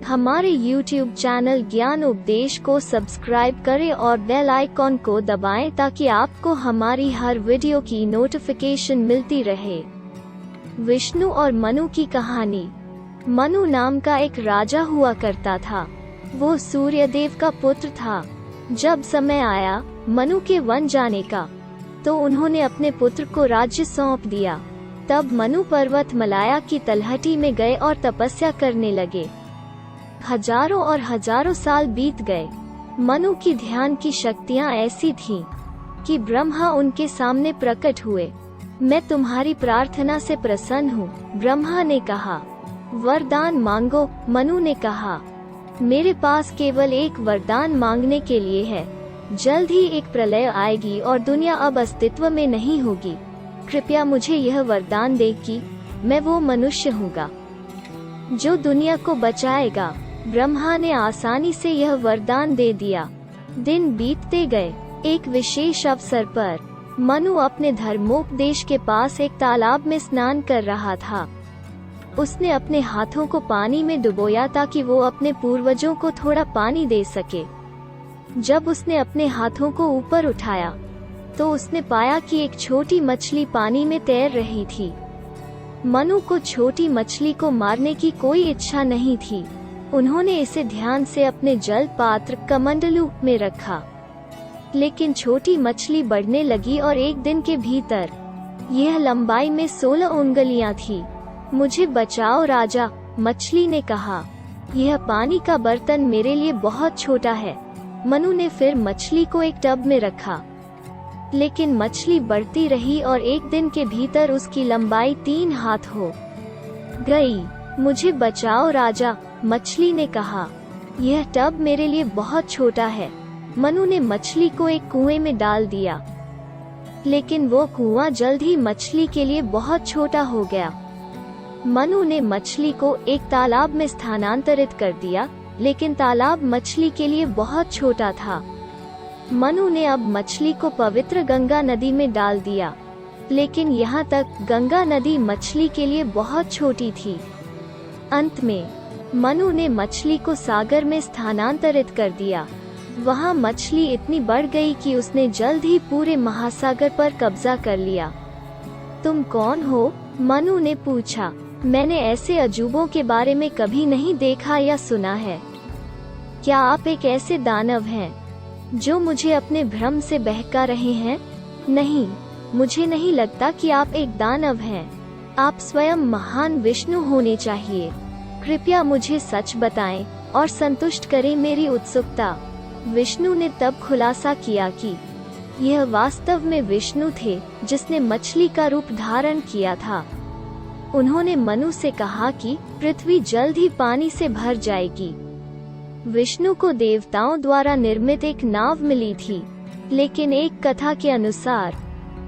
हमारे YouTube channel ज्ञान उपदेश को सब्सक्राइब करें और बेल आइकॉन को दबाएं ताकि आपको हमारी हर वीडियो की नोटिफिकेशन मिलती रहे। विष्णु और मनु की कहानी। मनु नाम का एक राजा हुआ करता था। वो सूर्यदेव का पुत्र था। जब समय आया मनु के वन जाने का, तो उन्होंने अपने पुत्र को राज्य सौंप दिया। तब मनु पर्वत मलाया की तलहटी में गए और तपस्या करने लगे। हजारों और हजारों साल बीत गए। मनु की ध्यान की शक्तियाँ ऐसी थीं कि ब्रह्मा उनके सामने प्रकट हुए। मैं तुम्हारी प्रार्थना से प्रसन्न हूँ, ब्रह्मा ने कहा। वरदान मांगो, मनु ने कहा। मेरे पास केवल एक वरदान मांगने के लिए है। जल्द ही एक प्रलय आएगी और दुनिया अब अस्तित्व में नहीं होगी। कृपया मुझे यह वरदान दे कि मैं वो मनुष्य हूँगा जो दुनिया को बचाएगा। ब्रह्मा ने आसानी से यह वरदान दे दिया। दिन बीतते गए। एक विशेष अवसर पर मनु अपने धर्मोपदेश के पास एक तालाब में स्नान कर रहा था। उसने अपने हाथों को पानी में डुबोया ताकि वो अपने पूर्वजों को थोड़ा पानी दे सके। जब उसने अपने हाथों को ऊपर उठाया तो उसने पाया कि एक छोटी मछली पानी में तैर रही थी। मनु को छोटी मछली को मारने की कोई इच्छा नहीं थी। उन्होंने इसे ध्यान से अपने जल पात्र कमंडलू में रखा। लेकिन छोटी मछली बढ़ने लगी और एक दिन के भीतर यह लंबाई में 16 उंगलियां थी। मुझे बचाओ राजा, मछली ने कहा। यह पानी का बर्तन मेरे लिए बहुत छोटा है। मनु ने फिर मछली को एक टब में रखा, लेकिन मछली बढ़ती रही और एक दिन के भीतर उसकी लंबाई 3 हाथ हो गई। मुझे बचाओ राजा, मछली ने कहा। यह टब मेरे लिए बहुत छोटा है। मनु ने मछली को एक कुएं में डाल दिया, लेकिन वो कुआं जल्द ही मछली के लिए बहुत छोटा हो गया। मनु ने मछली को एक तालाब में स्थानांतरित कर दिया, लेकिन तालाब मछली के लिए बहुत छोटा था। मनु ने अब मछली को पवित्र गंगा नदी में डाल दिया, लेकिन यहाँ तक गंगा नदी मछली के लिए बहुत छोटी थी। अंत में मनु ने मछली को सागर में स्थानांतरित कर दिया। वहाँ मछली इतनी बढ़ गई कि उसने जल्द ही पूरे महासागर पर कब्जा कर लिया। तुम कौन हो? मनु ने पूछा। मैंने ऐसे अजूबों के बारे में कभी नहीं देखा या सुना है। क्या आप एक ऐसे दानव हैं जो मुझे अपने भ्रम से बहका रहे हैं? नहीं, मुझे नहीं लगता कि आप एक दानव हैं। आप स्वयं महान विष्णु होने चाहिए। कृपया मुझे सच बताएं और संतुष्ट करें मेरी उत्सुकता। विष्णु ने तब खुलासा किया कि यह वास्तव में विष्णु थे जिसने मछली का रूप धारण किया था। उन्होंने मनु से कहा कि पृथ्वी जल्द ही पानी से भर जाएगी। विष्णु को देवताओं द्वारा निर्मित एक नाव मिली थी, लेकिन एक कथा के अनुसार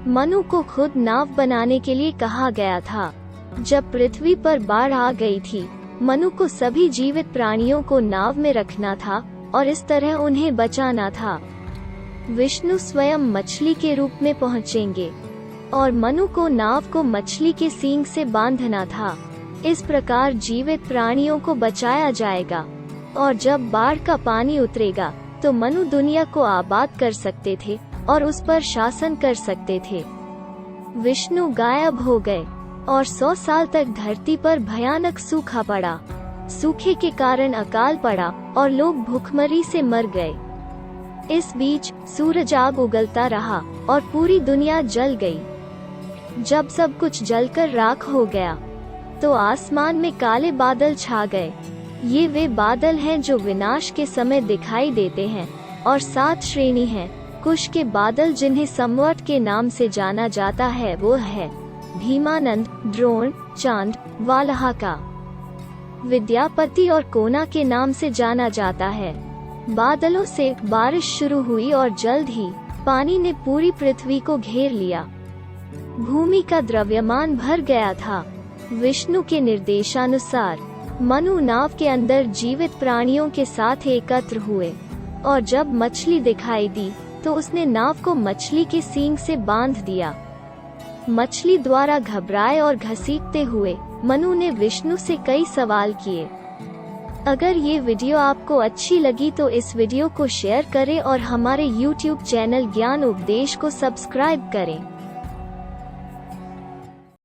मनु को खुद नाव बनाने के लिए कहा गया था। जब पृथ्वी पर बाढ़ आ गई थी, मनु को सभी जीवित प्राणियों को नाव में रखना था और इस तरह उन्हें बचाना था। विष्णु स्वयं मछली के रूप में पहुँचेंगे और मनु को नाव को मछली के सींग से बांधना था। इस प्रकार जीवित प्राणियों को बचाया जाएगा और जब बाढ़ का पानी उतरेगा तो मनु दुनिया को आबाद कर सकते थे और उस पर शासन कर सकते थे। विष्णु गायब हो गए और 100 साल तक धरती पर भयानक सूखा पड़ा। सूखे के कारण अकाल पड़ा और लोग भूखमरी से मर गए। इस बीच सूरज आग उगलता रहा और पूरी दुनिया जल गई। जब सब कुछ जलकर राख हो गया तो आसमान में काले बादल छा गए। ये वे बादल हैं जो विनाश के समय दिखाई देते हैं और 7 श्रेणी हैं। कुश के बादल जिन्हें संवट के नाम से जाना जाता है वो है भीमानंद, द्रोण, चांद, वालहाका। विद्यापति और कोना के नाम से जाना जाता है। बादलों से बारिश शुरू हुई और जल्द ही पानी ने पूरी पृथ्वी को घेर लिया। भूमि का द्रव्यमान भर गया था। विष्णु के निर्देशानुसार मनु नाव के अंदर जीवित प्राणियों के साथ एकत्र हुए और जब मछली दिखाई दी तो उसने नाव को मछली के सींग से बांध दिया। मछली द्वारा घबराए और घसीटते हुए मनु ने विष्णु से कई सवाल किए। अगर ये वीडियो आपको अच्छी लगी तो इस वीडियो को शेयर करें और हमारे YouTube चैनल ज्ञान उपदेश को सब्सक्राइब करें।